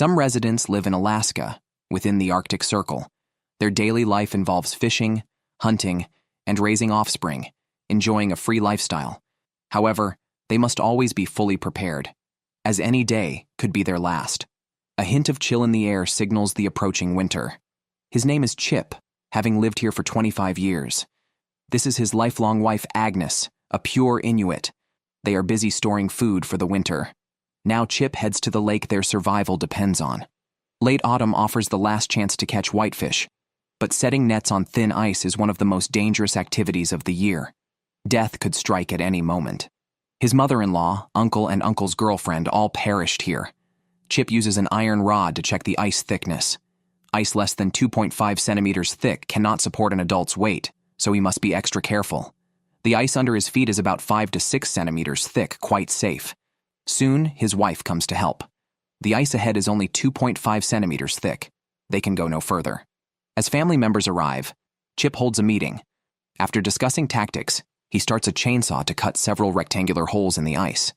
Some residents live in Alaska, within the Arctic Circle. Their daily life involves fishing, hunting, and raising offspring, enjoying a free lifestyle. However, they must always be fully prepared, as any day could be their last. A hint of chill in the air signals the approaching winter. His name is Chip, having lived here for 25 years. This is his lifelong wife, Agnes, a pure Inuit. They are busy storing food for the winter. Now Chip heads to the lake their survival depends on. Late autumn offers the last chance to catch whitefish, but setting nets on thin ice is one of the most dangerous activities of the year. Death could strike at any moment. His mother-in-law, uncle, and uncle's girlfriend all perished here. Chip uses an iron rod to check the ice thickness. Ice less than 2.5 centimeters thick cannot support an adult's weight, so he must be extra careful. The ice under his feet is about 5 to 6 centimeters thick, quite safe. Soon, his wife comes to help. The ice ahead is only 2.5 centimeters thick. They can go no further. As family members arrive, Chip holds a meeting. After discussing tactics, he starts a chainsaw to cut several rectangular holes in the ice.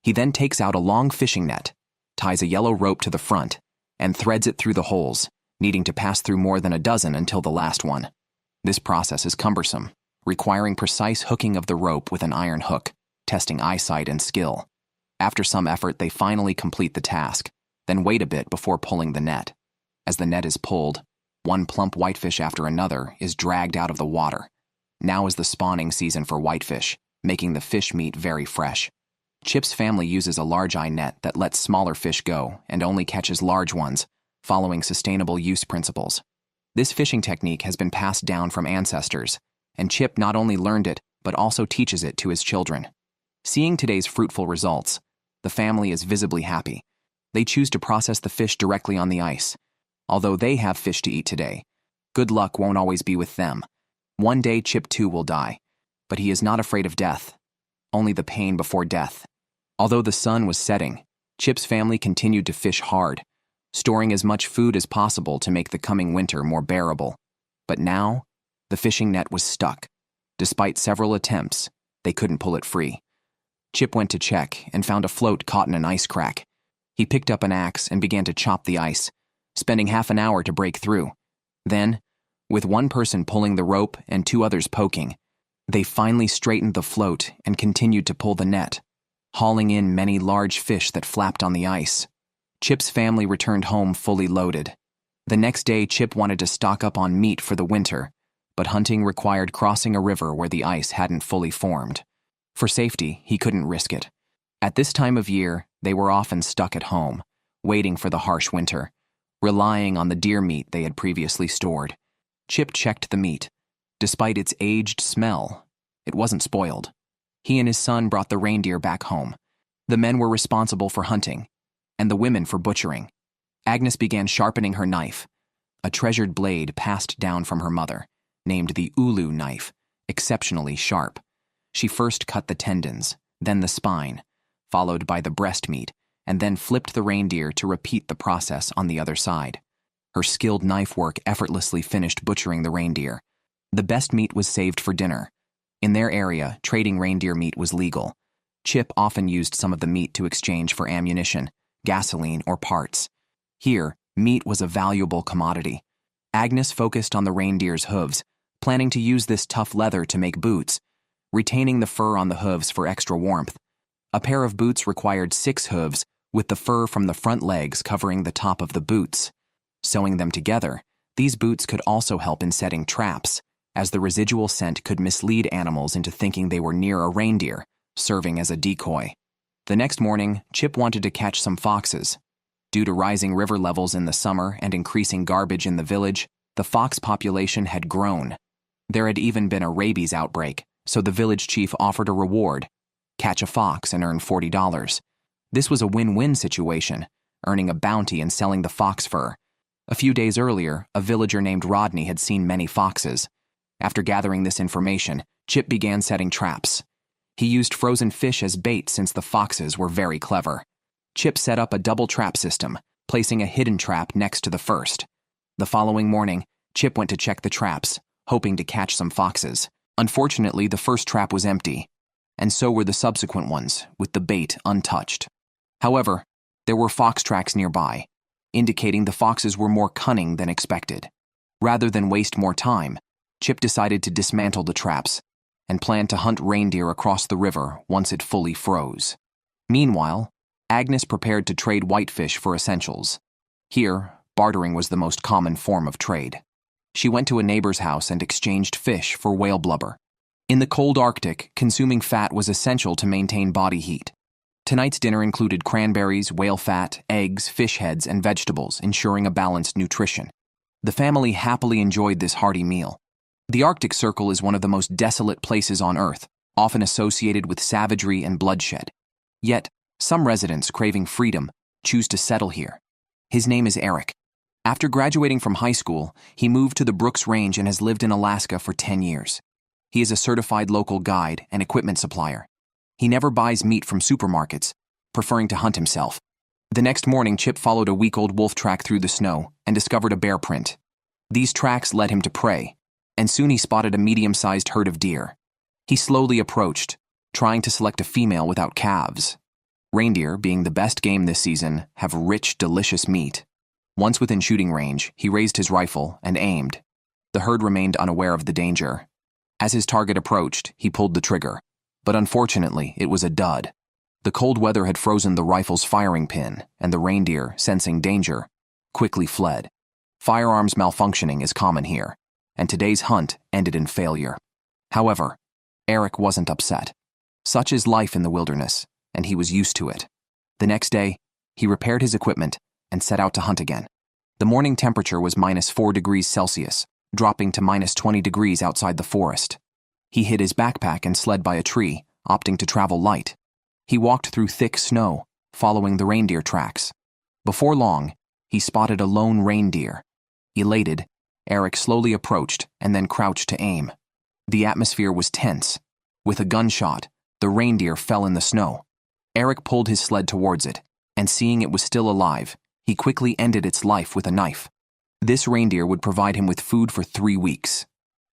He then takes out a long fishing net, ties a yellow rope to the front, and threads it through the holes, needing to pass through more than a dozen until the last one. This process is cumbersome, requiring precise hooking of the rope with an iron hook, testing eyesight and skill. After some effort, they finally complete the task, then wait a bit before pulling the net. As the net is pulled, one plump whitefish after another is dragged out of the water. Now is the spawning season for whitefish, making the fish meat very fresh. Chip's family uses a large eye net that lets smaller fish go and only catches large ones, following sustainable use principles. This fishing technique has been passed down from ancestors, and Chip not only learned it, but also teaches it to his children. Seeing today's fruitful results, the family is visibly happy. They choose to process the fish directly on the ice. Although they have fish to eat today, good luck won't always be with them. One day Chip too will die, but he is not afraid of death, only the pain before death. Although the sun was setting, Chip's family continued to fish hard, storing as much food as possible to make the coming winter more bearable. But now, the fishing net was stuck. Despite several attempts, they couldn't pull it free. Chip went to check and found a float caught in an ice crack. He picked up an axe and began to chop the ice, spending half an hour to break through. Then, with one person pulling the rope and 2 others poking, they finally straightened the float and continued to pull the net, hauling in many large fish that flapped on the ice. Chip's family returned home fully loaded. The next day, Chip wanted to stock up on meat for the winter, but hunting required crossing a river where the ice hadn't fully formed. For safety, he couldn't risk it. At this time of year, they were often stuck at home, waiting for the harsh winter, relying on the deer meat they had previously stored. Chip checked the meat. Despite its aged smell, it wasn't spoiled. He and his son brought the reindeer back home. The men were responsible for hunting, and the women for butchering. Agnes began sharpening her knife, a treasured blade passed down from her mother, named the ulu knife, exceptionally sharp. She first cut the tendons, then the spine, followed by the breast meat, and then flipped the reindeer to repeat the process on the other side. Her skilled knife work effortlessly finished butchering the reindeer. The best meat was saved for dinner. In their area, trading reindeer meat was legal. Chip often used some of the meat to exchange for ammunition, gasoline, or parts. Here, meat was a valuable commodity. Agnes focused on the reindeer's hooves, planning to use this tough leather to make boots, retaining the fur on the hooves for extra warmth. A pair of boots required 6 hooves, with the fur from the front legs covering the top of the boots. Sewing them together, these boots could also help in setting traps, as the residual scent could mislead animals into thinking they were near a reindeer, serving as a decoy. The next morning, Chip wanted to catch some foxes. Due to rising river levels in the summer and increasing garbage in the village, the fox population had grown. There had even been a rabies outbreak, so the village chief offered a reward: catch a fox and earn $40. This was a win-win situation, earning a bounty and selling the fox fur. A few days earlier, a villager named Rodney had seen many foxes. After gathering this information, Chip began setting traps. He used frozen fish as bait since the foxes were very clever. Chip set up a double trap system, placing a hidden trap next to the first. The following morning, Chip went to check the traps, hoping to catch some foxes. Unfortunately, the first trap was empty, and so were the subsequent ones, with the bait untouched. However, there were fox tracks nearby. indicating the foxes were more cunning than expected. Rather than waste more time, Chip decided to dismantle the traps and planned to hunt reindeer across the river once it fully froze. Meanwhile, Agnes prepared to trade whitefish for essentials. Here, bartering was the most common form of trade. She went to a neighbor's house and exchanged fish for whale blubber. In the cold Arctic, consuming fat was essential to maintain body heat. Tonight's dinner included cranberries, whale fat, eggs, fish heads, and vegetables, ensuring a balanced nutrition. The family happily enjoyed this hearty meal. The Arctic Circle is one of the most desolate places on Earth, often associated with savagery and bloodshed. Yet, some residents craving freedom choose to settle here. His name is Eric. After graduating from high school, he moved to the Brooks Range and has lived in Alaska for 10 years. He is a certified local guide and equipment supplier. He never buys meat from supermarkets, preferring to hunt himself. The next morning, Chip followed a week-old wolf track through the snow and discovered a bear print. These tracks led him to prey, and soon he spotted a medium-sized herd of deer. He slowly approached, trying to select a female without calves. Reindeer, being the best game this season, have rich, delicious meat. Once within shooting range, he raised his rifle and aimed. The herd remained unaware of the danger. As his target approached, he pulled the trigger. But unfortunately, it was a dud. The cold weather had frozen the rifle's firing pin, and the reindeer, sensing danger, quickly fled. Firearms malfunctioning is common here, and today's hunt ended in failure. However, Eric wasn't upset. Such is life in the wilderness, and he was used to it. The next day, he repaired his equipment and set out to hunt again. The morning temperature was -4 degrees Celsius, dropping to -20 degrees outside the forest. He hid his backpack and sled by a tree, opting to travel light. He walked through thick snow, following the reindeer tracks. Before long, he spotted a lone reindeer. Elated, Eric slowly approached and then crouched to aim. The atmosphere was tense. With a gunshot, the reindeer fell in the snow. Eric pulled his sled towards it, and seeing it was still alive, he quickly ended its life with a knife. This reindeer would provide him with food for 3 weeks.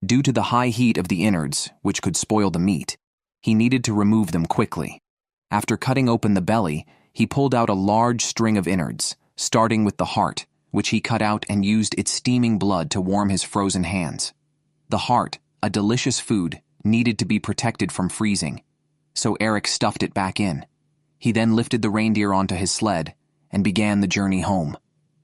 Due to the high heat of the innards, which could spoil the meat, he needed to remove them quickly. After cutting open the belly, he pulled out a large string of innards, starting with the heart, which he cut out and used its steaming blood to warm his frozen hands. The heart, a delicious food, needed to be protected from freezing, so Eric stuffed it back in. He then lifted the reindeer onto his sled and began the journey home.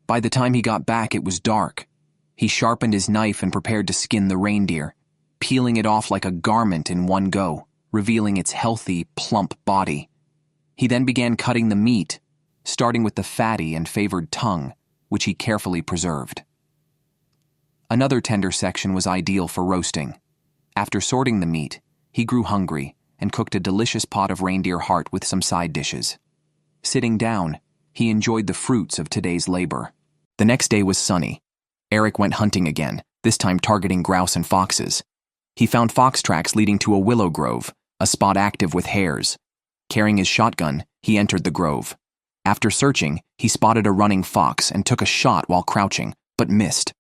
By the time he got back, it was dark. He sharpened his knife and prepared to skin the reindeer, peeling it off like a garment in one go, revealing its healthy, plump body. He then began cutting the meat, starting with the fatty and favored tongue, which he carefully preserved. Another tender section was ideal for roasting. After sorting the meat, he grew hungry and cooked a delicious pot of reindeer heart with some side dishes. Sitting down, he enjoyed the fruits of today's labor. The next day was sunny. Eric went hunting again, this time targeting grouse and foxes. He found fox tracks leading to a willow grove, a spot active with hares. Carrying his shotgun, he entered the grove. After searching, he spotted a running fox and took a shot while crouching, but missed.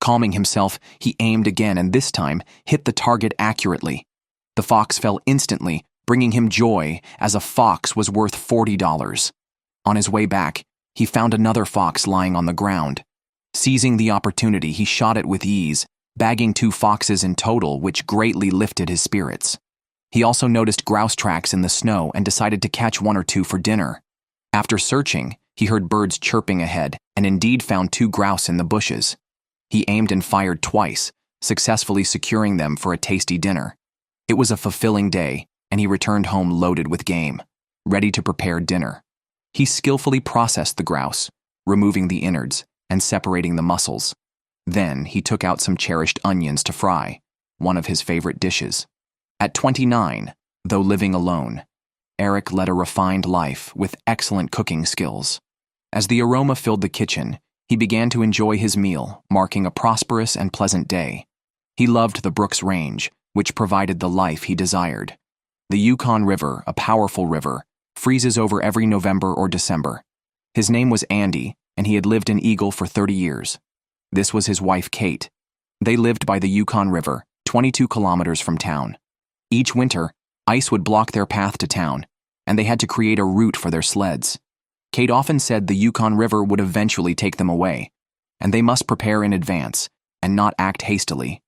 Calming himself, he aimed again and this time hit the target accurately. The fox fell instantly, bringing him joy as a fox was worth $40. On his way back, he found another fox lying on the ground. Seizing the opportunity, he shot it with ease, bagging 2 foxes in total, which greatly lifted his spirits. He also noticed grouse tracks in the snow and decided to catch 1 or 2 for dinner. After searching, he heard birds chirping ahead and indeed found 2 grouse in the bushes. He aimed and fired twice, successfully securing them for a tasty dinner. It was a fulfilling day, and he returned home loaded with game, ready to prepare dinner. He skillfully processed the grouse, removing the innards and separating the muscles. Then he took out some cherished onions to fry, one of his favorite dishes. At 29, though living alone, Eric led a refined life with excellent cooking skills. As the aroma filled the kitchen, he began to enjoy his meal, marking a prosperous and pleasant day. He loved the Brooks Range, which provided the life he desired. The Yukon River, a powerful river, freezes over every November or December. His name was Andy, and he had lived in Eagle for 30 years. This was his wife, Kate. They lived by the Yukon River, 22 kilometers from town. Each winter, ice would block their path to town, and they had to create a route for their sleds. Kate often said the Yukon River would eventually take them away, and they must prepare in advance and not act hastily.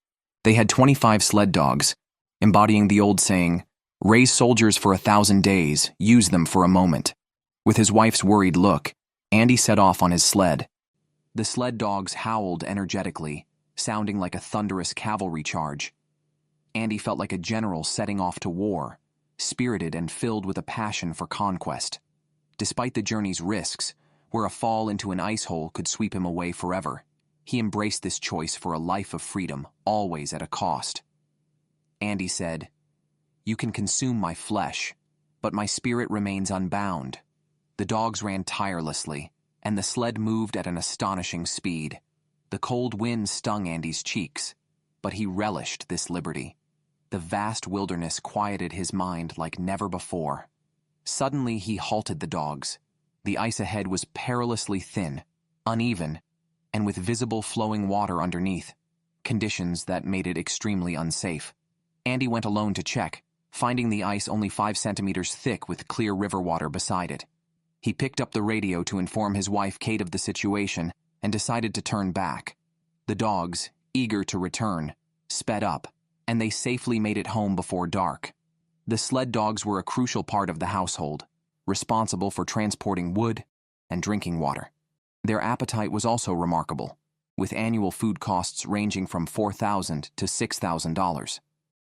They had 25 sled dogs, embodying the old saying, "Raise soldiers for 1,000 days, use them for a moment." With his wife's worried look, Andy set off on his sled. The sled dogs howled energetically, sounding like a thunderous cavalry charge. Andy felt like a general setting off to war, spirited and filled with a passion for conquest. Despite the journey's risks, where a fall into an ice hole could sweep him away forever, he embraced this choice for a life of freedom, always at a cost. Andy said, "You can consume my flesh, but my spirit remains unbound." The dogs ran tirelessly, and the sled moved at an astonishing speed. The cold wind stung Andy's cheeks, but he relished this liberty. The vast wilderness quieted his mind like never before. Suddenly he halted the dogs. The ice ahead was perilously thin, uneven, and with visible flowing water underneath, conditions that made it extremely unsafe. Andy went alone to check, finding the ice only 5 centimeters thick with clear river water beside it. He picked up the radio to inform his wife Kate of the situation and decided to turn back. The dogs, eager to return, sped up, and they safely made it home before dark. The sled dogs were a crucial part of the household, responsible for transporting wood and drinking water. Their appetite was also remarkable, with annual food costs ranging from $4,000 to $6,000.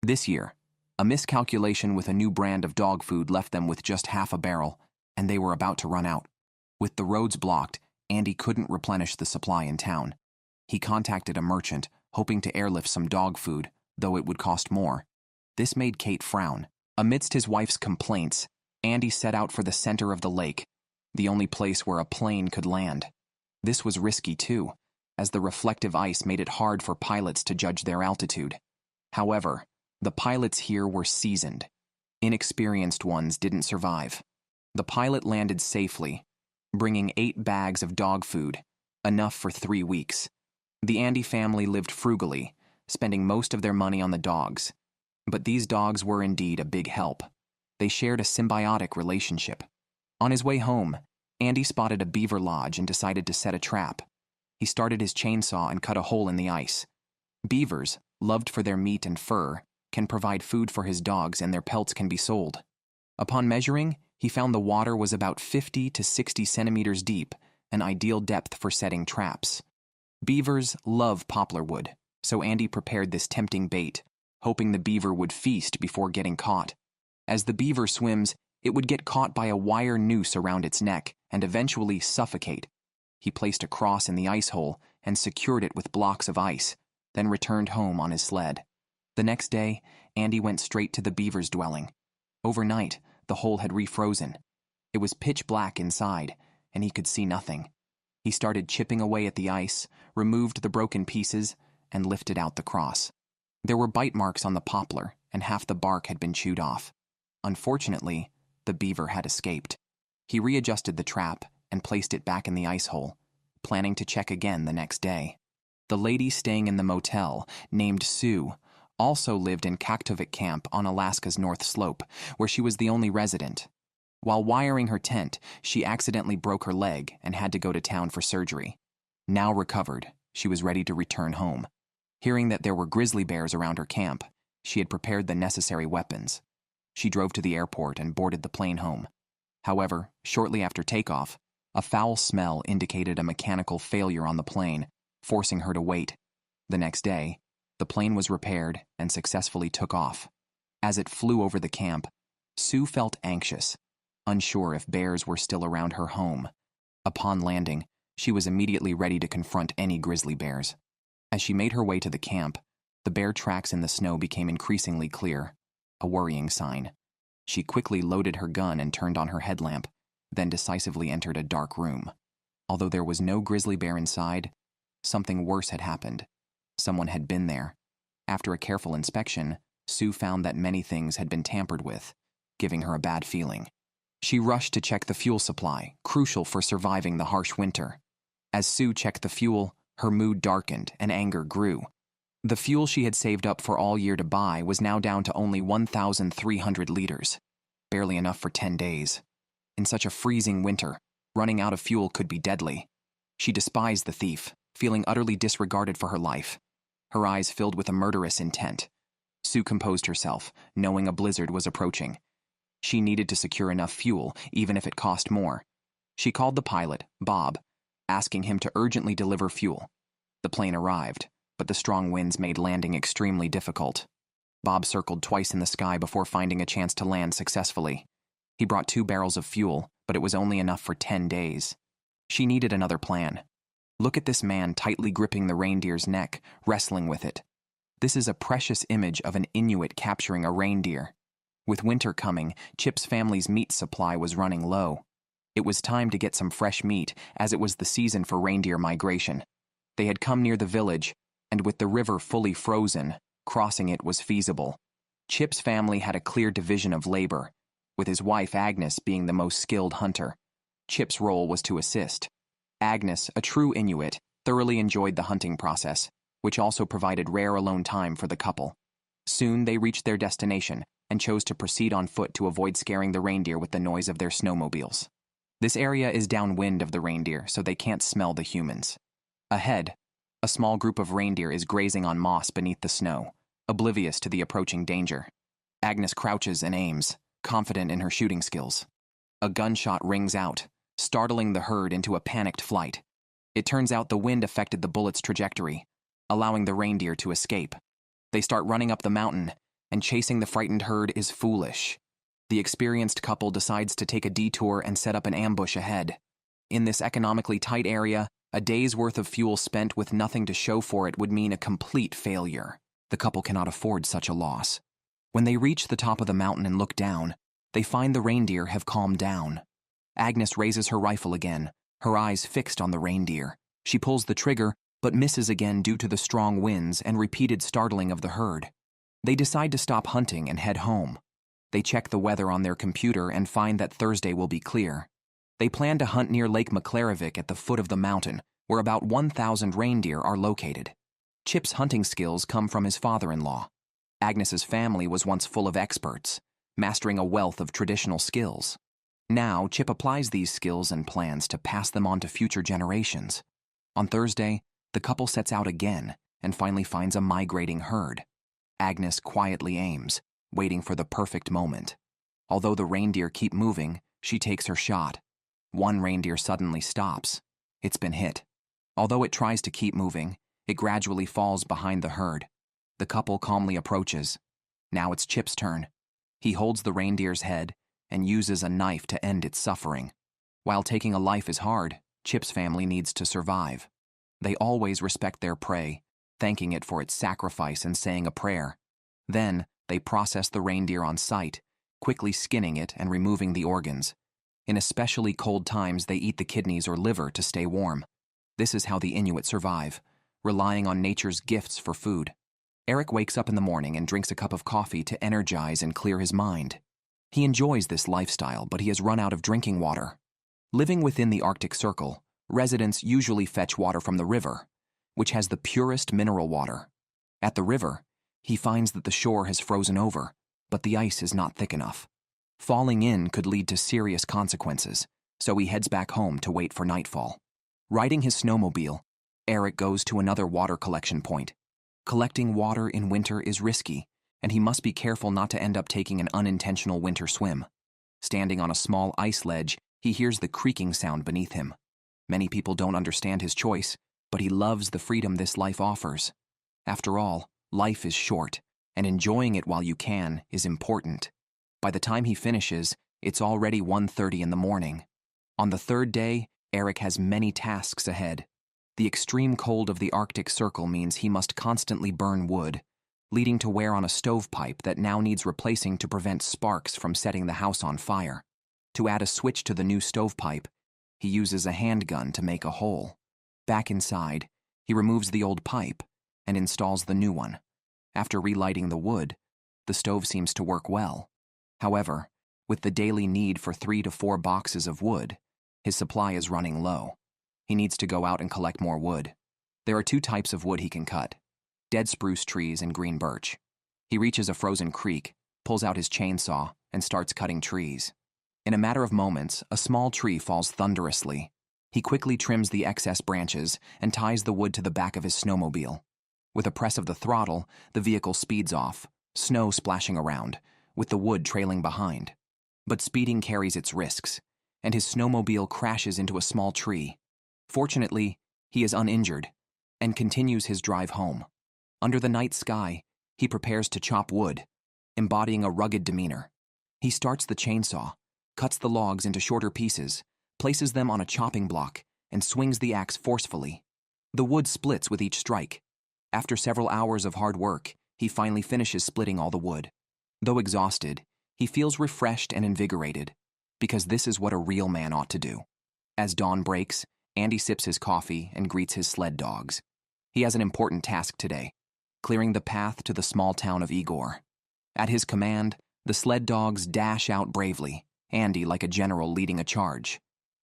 This year, a miscalculation with a new brand of dog food left them with just half a barrel, and they were about to run out. With the roads blocked, Andy couldn't replenish the supply in town. He contacted a merchant, hoping to airlift some dog food, though it would cost more. This made Kate frown. Amidst his wife's complaints, Andy set out for the center of the lake, the only place where a plane could land. This was risky too, as the reflective ice made it hard for pilots to judge their altitude. However, the pilots here were seasoned. Inexperienced ones didn't survive. The pilot landed safely, bringing 8 bags of dog food, enough for 3 weeks. The Andy family lived frugally, spending most of their money on the dogs. But these dogs were indeed a big help. They shared a symbiotic relationship. On his way home, Andy spotted a beaver lodge and decided to set a trap. He started his chainsaw and cut a hole in the ice. Beavers, loved for their meat and fur, can provide food for his dogs and their pelts can be sold. Upon measuring, he found the water was about 50 to 60 centimeters deep, an ideal depth for setting traps. Beavers love poplar wood, so Andy prepared this tempting bait, hoping the beaver would feast before getting caught. As the beaver swims, it would get caught by a wire noose around its neck and eventually suffocate. He placed a cross in the ice hole and secured it with blocks of ice, then returned home on his sled. The next day, Andy went straight to the beaver's dwelling. Overnight, the hole had refrozen. It was pitch black inside, and he could see nothing. He started chipping away at the ice, removed the broken pieces, and lifted out the cross. There were bite marks on the poplar, and half the bark had been chewed off. Unfortunately, the beaver had escaped. He readjusted the trap and placed it back in the ice hole, planning to check again the next day. The lady staying in the motel, named Sue, also lived in Kaktovik Camp on Alaska's North Slope, where she was the only resident. While wiring her tent, she accidentally broke her leg and had to go to town for surgery. Now recovered, she was ready to return home. Hearing that there were grizzly bears around her camp, she had prepared the necessary weapons. She drove to the airport and boarded the plane home. However, shortly after takeoff, a foul smell indicated a mechanical failure on the plane, forcing her to wait. The next day, the plane was repaired and successfully took off. As it flew over the camp, Sue felt anxious, unsure if bears were still around her home. Upon landing, she was immediately ready to confront any grizzly bears. As she made her way to the camp, the bear tracks in the snow became increasingly clear, a worrying sign. She quickly loaded her gun and turned on her headlamp, then decisively entered a dark room. Although there was no grizzly bear inside, something worse had happened. Someone had been there. After a careful inspection, Sue found that many things had been tampered with, giving her a bad feeling. She rushed to check the fuel supply, crucial for surviving the harsh winter. As Sue checked the fuel, her mood darkened and anger grew. The fuel she had saved up for all year to buy was now down to only 1,300 liters, barely enough for 10 days. In such a freezing winter, Running out of fuel could be deadly. She despised the thief, feeling utterly disregarded for her life. Her eyes filled with a murderous intent. Sue composed herself, knowing a blizzard was approaching. She needed to secure enough fuel, even if it cost more. She called the pilot, Bob, asking him to urgently deliver fuel. The plane arrived, but the strong winds made landing extremely difficult. Bob circled twice in the sky before finding a chance to land successfully. He brought 2 barrels of fuel, but it was only enough for 10 days. She needed another plan. Look at this man tightly gripping the reindeer's neck, wrestling with it. This is a precious image of an Inuit capturing a reindeer. With winter coming, Chip's family's meat supply was running low. It was time to get some fresh meat, as it was the season for reindeer migration. They had come near the village, and with the river fully frozen, crossing it was feasible. Chip's family had a clear division of labor, with his wife Agnes being the most skilled hunter. Chip's role was to assist. Agnes, a true Inuit, thoroughly enjoyed the hunting process, which also provided rare alone time for the couple. Soon they reached their destination and chose to proceed on foot to avoid scaring the reindeer with the noise of their snowmobiles. This area is downwind of the reindeer, so they can't smell the humans. Ahead, a small group of reindeer is grazing on moss beneath the snow, oblivious to the approaching danger. Agnes crouches and aims, confident in her shooting skills. A gunshot rings out, startling the herd into a panicked flight. It turns out the wind affected the bullet's trajectory, allowing the reindeer to escape. They start running up the mountain, and chasing the frightened herd is foolish. The experienced couple decides to take a detour and set up an ambush ahead. In this economically tight area, a day's worth of fuel spent with nothing to show for it would mean a complete failure. The couple cannot afford such a loss. When they reach the top of the mountain and look down, they find the reindeer have calmed down. Agnes raises her rifle again, her eyes fixed on the reindeer. She pulls the trigger, but misses again due to the strong winds and repeated startling of the herd. They decide to stop hunting and head home. They check the weather on their computer and find that Thursday will be clear. They plan to hunt near Lake McClarivik at the foot of the mountain, where about 1,000 reindeer are located. Chip's hunting skills come from his father-in-law. Agnes's family was once full of experts, mastering a wealth of traditional skills. Now, Chip applies these skills and plans to pass them on to future generations. On Thursday, the couple sets out again and finally finds a migrating herd. Agnes quietly aims, waiting for the perfect moment. Although the reindeer keep moving, she takes her shot. One reindeer suddenly stops. It's been hit. Although it tries to keep moving, it gradually falls behind the herd. The couple calmly approaches. Now it's Chip's turn. He holds the reindeer's head and uses a knife to end its suffering. While taking a life is hard, Chip's family needs to survive. They always respect their prey, thanking it for its sacrifice and saying a prayer. Then, they process the reindeer on site, quickly skinning it and removing the organs. In especially cold times, they eat the kidneys or liver to stay warm. This is how the Inuit survive, relying on nature's gifts for food. Eric wakes up in the morning and drinks a cup of coffee to energize and clear his mind. He enjoys this lifestyle, but he has run out of drinking water. Living within the Arctic Circle, residents usually fetch water from the river, which has the purest mineral water. At the river, he finds that the shore has frozen over, but the ice is not thick enough. Falling in could lead to serious consequences, so he heads back home to wait for nightfall. Riding his snowmobile, Eric goes to another water collection point. Collecting water in winter is risky, and he must be careful not to end up taking an unintentional winter swim. Standing on a small ice ledge, he hears the creaking sound beneath him. Many people don't understand his choice, but he loves the freedom this life offers. After all, life is short, and enjoying it while you can is important. By the time he finishes, it's already 1:30 in the morning. On the third day, Eric has many tasks ahead. The extreme cold of the Arctic Circle means he must constantly burn wood, leading to wear on a stovepipe that now needs replacing to prevent sparks from setting the house on fire. To add a switch to the new stovepipe, he uses a handgun to make a hole. Back inside, he removes the old pipe and installs the new one. After relighting the wood, the stove seems to work well. However, with the daily need for 3 to 4 boxes of wood, his supply is running low. He needs to go out and collect more wood. There are 2 types of wood he can cut: dead spruce trees and green birch. He reaches a frozen creek, pulls out his chainsaw, and starts cutting trees. In a matter of moments, a small tree falls thunderously. He quickly trims the excess branches and ties the wood to the back of his snowmobile. With a press of the throttle, the vehicle speeds off, snow splashing around, with the wood trailing behind. But speeding carries its risks, and his snowmobile crashes into a small tree. Fortunately, he is uninjured and continues his drive home. Under the night sky, he prepares to chop wood, embodying a rugged demeanor. He starts the chainsaw, cuts the logs into shorter pieces, places them on a chopping block, and swings the axe forcefully. The wood splits with each strike. After several hours of hard work, he finally finishes splitting all the wood. Though exhausted, he feels refreshed and invigorated, because this is what a real man ought to do. As dawn breaks, Andy sips his coffee and greets his sled dogs. He has an important task today, clearing the path to the small town of Igor. At his command, the sled dogs dash out bravely, Andy like a general leading a charge.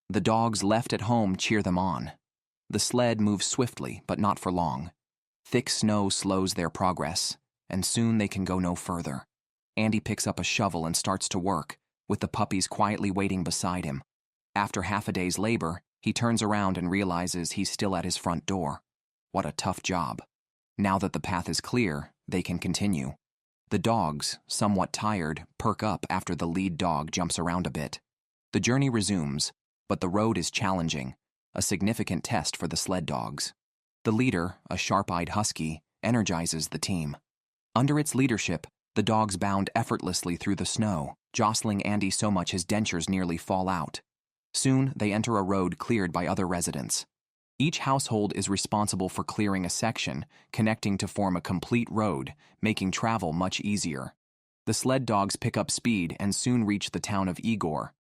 The dogs left at home cheer them on. The sled moves swiftly, but not for long. Thick snow slows their progress, and soon they can go no further. Andy picks up a shovel and starts to work, with the puppies quietly waiting beside him. After half a day's labor, he turns around and realizes he's still at his front door. What a tough job. Now that the path is clear, they can continue. The dogs, somewhat tired, perk up after the lead dog jumps around a bit. The journey resumes, but the road is challenging, a significant test for the sled dogs. The leader, a sharp-eyed husky, energizes the team. Under its leadership, the dogs bound effortlessly through the snow, jostling Andy so much his dentures nearly fall out. Soon, they enter a road cleared by other residents. Each household is responsible for clearing a section, connecting to form a complete road, making travel much easier. The sled dogs pick up speed and soon reach the town of Igor.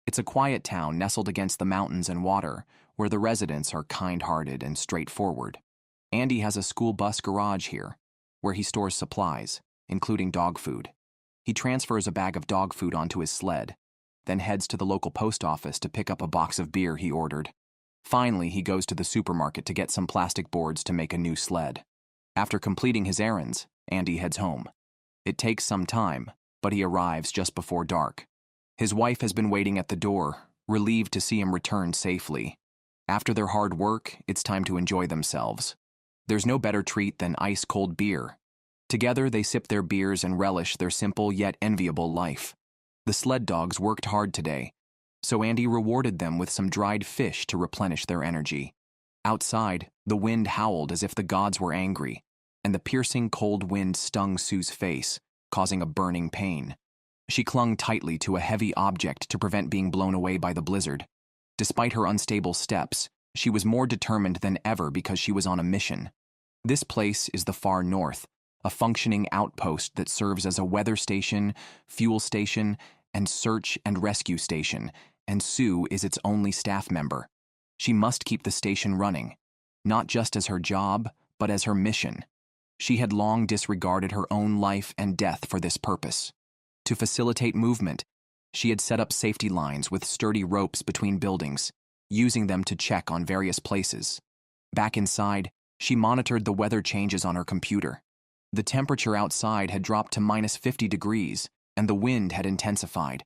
It's a quiet town nestled against the mountains and water, where the residents are kind-hearted and straightforward. Andy has a school bus garage here, where he stores supplies, including dog food. He transfers a bag of dog food onto his sled, then heads to the local post office to pick up a box of beer he ordered. Finally, he goes to the supermarket to get some plastic boards to make a new sled. After completing his errands, Andy heads home. It takes some time, but he arrives just before dark. His wife has been waiting at the door, relieved to see him return safely. After their hard work, it's time to enjoy themselves. There's no better treat than ice-cold beer. Together, they sip their beers and relish their simple yet enviable life. The sled dogs worked hard today, so Andy rewarded them with some dried fish to replenish their energy. Outside, the wind howled as if the gods were angry, and the piercing cold wind stung Sue's face, causing a burning pain. She clung tightly to a heavy object to prevent being blown away by the blizzard. Despite her unstable steps, she was more determined than ever because she was on a mission. This place is the far north, a functioning outpost that serves as a weather station, fuel station, and search and rescue station, and Sue is its only staff member. She must keep the station running, not just as her job, but as her mission. She had long disregarded her own life and death for this purpose. To facilitate movement, she had set up safety lines with sturdy ropes between buildings, using them to check on various places. Back inside, she monitored the weather changes on her computer. The temperature outside had dropped to -50 degrees, and the wind had intensified.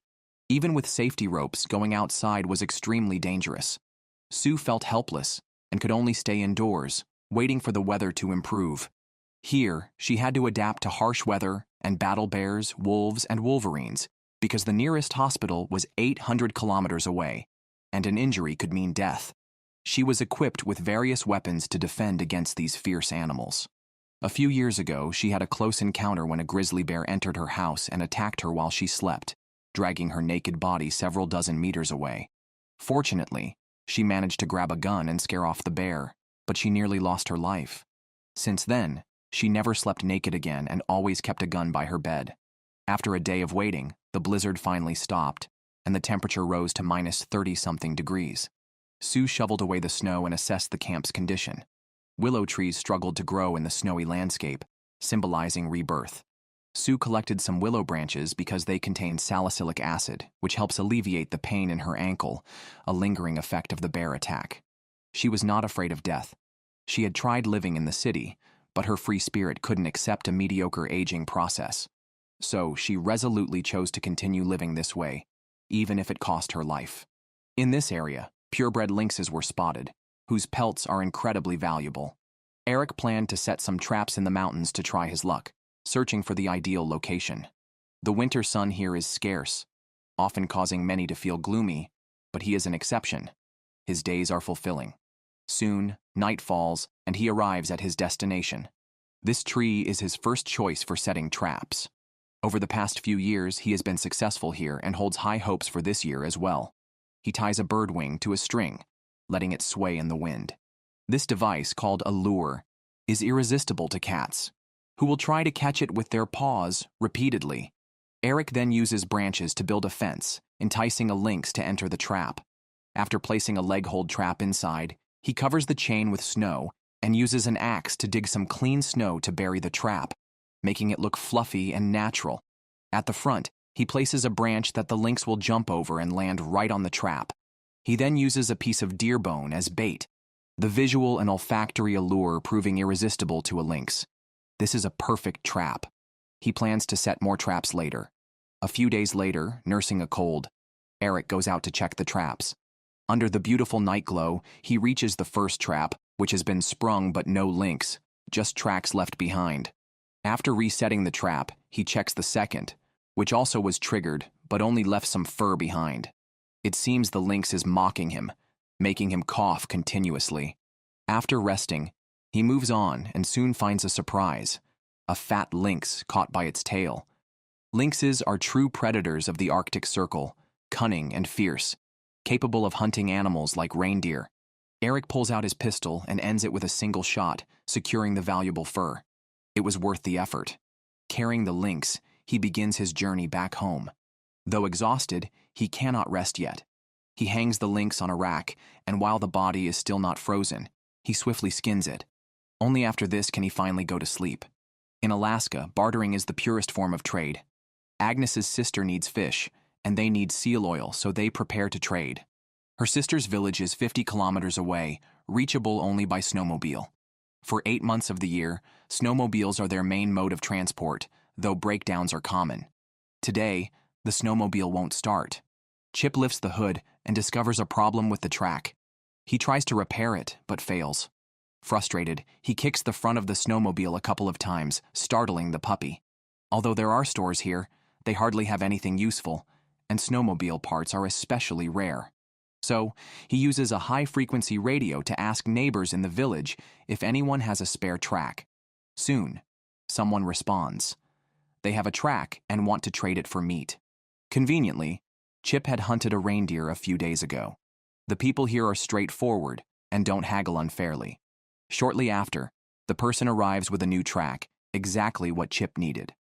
Even with safety ropes, going outside was extremely dangerous. Sue felt helpless and could only stay indoors, waiting for the weather to improve. Here, she had to adapt to harsh weather and battle bears, wolves, and wolverines, because the nearest hospital was 800 kilometers away, and an injury could mean death. She was equipped with various weapons to defend against these fierce animals. A few years ago, she had a close encounter when a grizzly bear entered her house and attacked her while she slept, dragging her naked body several dozen meters away. Fortunately, she managed to grab a gun and scare off the bear, but she nearly lost her life. Since then, she never slept naked again and always kept a gun by her bed. After a day of waiting, the blizzard finally stopped, and the temperature rose to -30-something degrees. Sue shoveled away the snow and assessed the camp's condition. Willow trees struggled to grow in the snowy landscape, symbolizing rebirth. Sue collected some willow branches because they contain salicylic acid, which helps alleviate the pain in her ankle, a lingering effect of the bear attack. She was not afraid of death. She had tried living in the city, but her free spirit couldn't accept a mediocre aging process. So she resolutely chose to continue living this way, even if it cost her life. In this area, purebred lynxes were spotted, whose pelts are incredibly valuable. Eric planned to set some traps in the mountains to try his luck, searching for the ideal location. The winter sun here is scarce, often causing many to feel gloomy, but he is an exception. His days are fulfilling. Soon, night falls, and he arrives at his destination. This tree is his first choice for setting traps. Over the past few years, he has been successful here and holds high hopes for this year as well. He ties a bird wing to a string, letting it sway in the wind. This device, called a lure, is irresistible to cats, who will try to catch it with their paws repeatedly. Eric then uses branches to build a fence, enticing a lynx to enter the trap. After placing a leg-hold trap inside, he covers the chain with snow and uses an axe to dig some clean snow to bury the trap, making it look fluffy and natural. At the front, he places a branch that the lynx will jump over and land right on the trap. He then uses a piece of deer bone as bait, the visual and olfactory allure proving irresistible to a lynx. This is a perfect trap. He plans to set more traps later. A few days later, nursing a cold, Eric goes out to check the traps. Under the beautiful night glow, he reaches the first trap, which has been sprung but no lynx, just tracks left behind. After resetting the trap, he checks the second, which also was triggered but only left some fur behind. It seems the lynx is mocking him, making him cough continuously. After resting, he moves on and soon finds a surprise, a fat lynx caught by its tail. Lynxes are true predators of the Arctic Circle, cunning and fierce, capable of hunting animals like reindeer. Eric pulls out his pistol and ends it with a single shot, securing the valuable fur. It was worth the effort. Carrying the lynx, he begins his journey back home. Though exhausted, he cannot rest yet. He hangs the lynx on a rack, and while the body is still not frozen, he swiftly skins it. Only after this can he finally go to sleep. In Alaska, bartering is the purest form of trade. Agnes's sister needs fish, and they need seal oil, so they prepare to trade. Her sister's village is 50 kilometers away, reachable only by snowmobile. For 8 months of the year, snowmobiles are their main mode of transport, though breakdowns are common. Today, the snowmobile won't start. Chip lifts the hood and discovers a problem with the track. He tries to repair it, but fails. Frustrated, he kicks the front of the snowmobile a couple of times, startling the puppy. Although there are stores here, they hardly have anything useful, and snowmobile parts are especially rare. So, he uses a high-frequency radio to ask neighbors in the village if anyone has a spare track. Soon, someone responds. They have a track and want to trade it for meat. Conveniently, Chip had hunted a reindeer a few days ago. The people here are straightforward and don't haggle unfairly. Shortly after, the person arrives with a new track, exactly what Chip needed.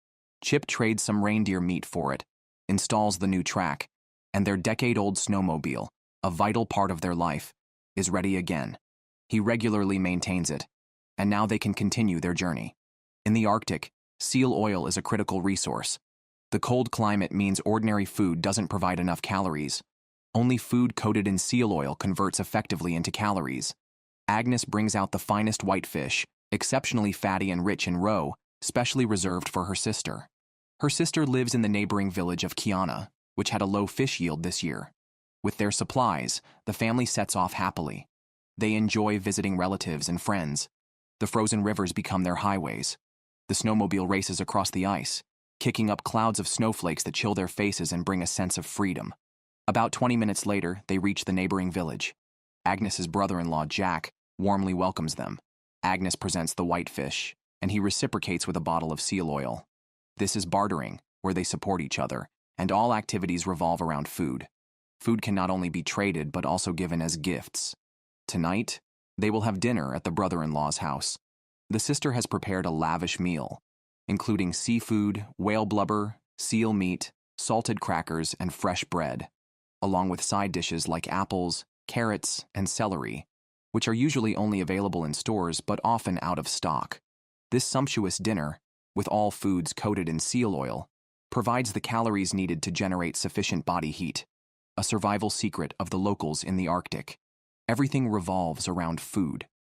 Chip trades some reindeer meat for it, installs the new track, and their decade-old snowmobile, a vital part of their life, is ready again. He regularly maintains it, and now they can continue their journey. In the Arctic, seal oil is a critical resource. The cold climate means ordinary food doesn't provide enough calories. Only food coated in seal oil converts effectively into calories. Agnes brings out the finest whitefish, exceptionally fatty and rich in roe, specially reserved for her sister. Her sister lives in the neighboring village of Kiana, which had a low fish yield this year. With their supplies, the family sets off happily. They enjoy visiting relatives and friends. The frozen rivers become their highways. The snowmobile races across the ice, kicking up clouds of snowflakes that chill their faces and bring a sense of freedom. About 20 minutes later, they reach the neighboring village. Agnes's brother-in-law, Jack, warmly welcomes them. Agnes presents the whitefish, and he reciprocates with a bottle of seal oil. This is bartering, where they support each other, and all activities revolve around food. Food can not only be traded, but also given as gifts. Tonight, they will have dinner at the brother-in-law's house. The sister has prepared a lavish meal, including seafood, whale blubber, seal meat, salted crackers, and fresh bread, along with side dishes like apples, carrots, and celery, which are usually only available in stores but often out of stock. This sumptuous dinner, with all foods coated in seal oil, provides the calories needed to generate sufficient body heat, a survival secret of the locals in the Arctic. Everything revolves around food.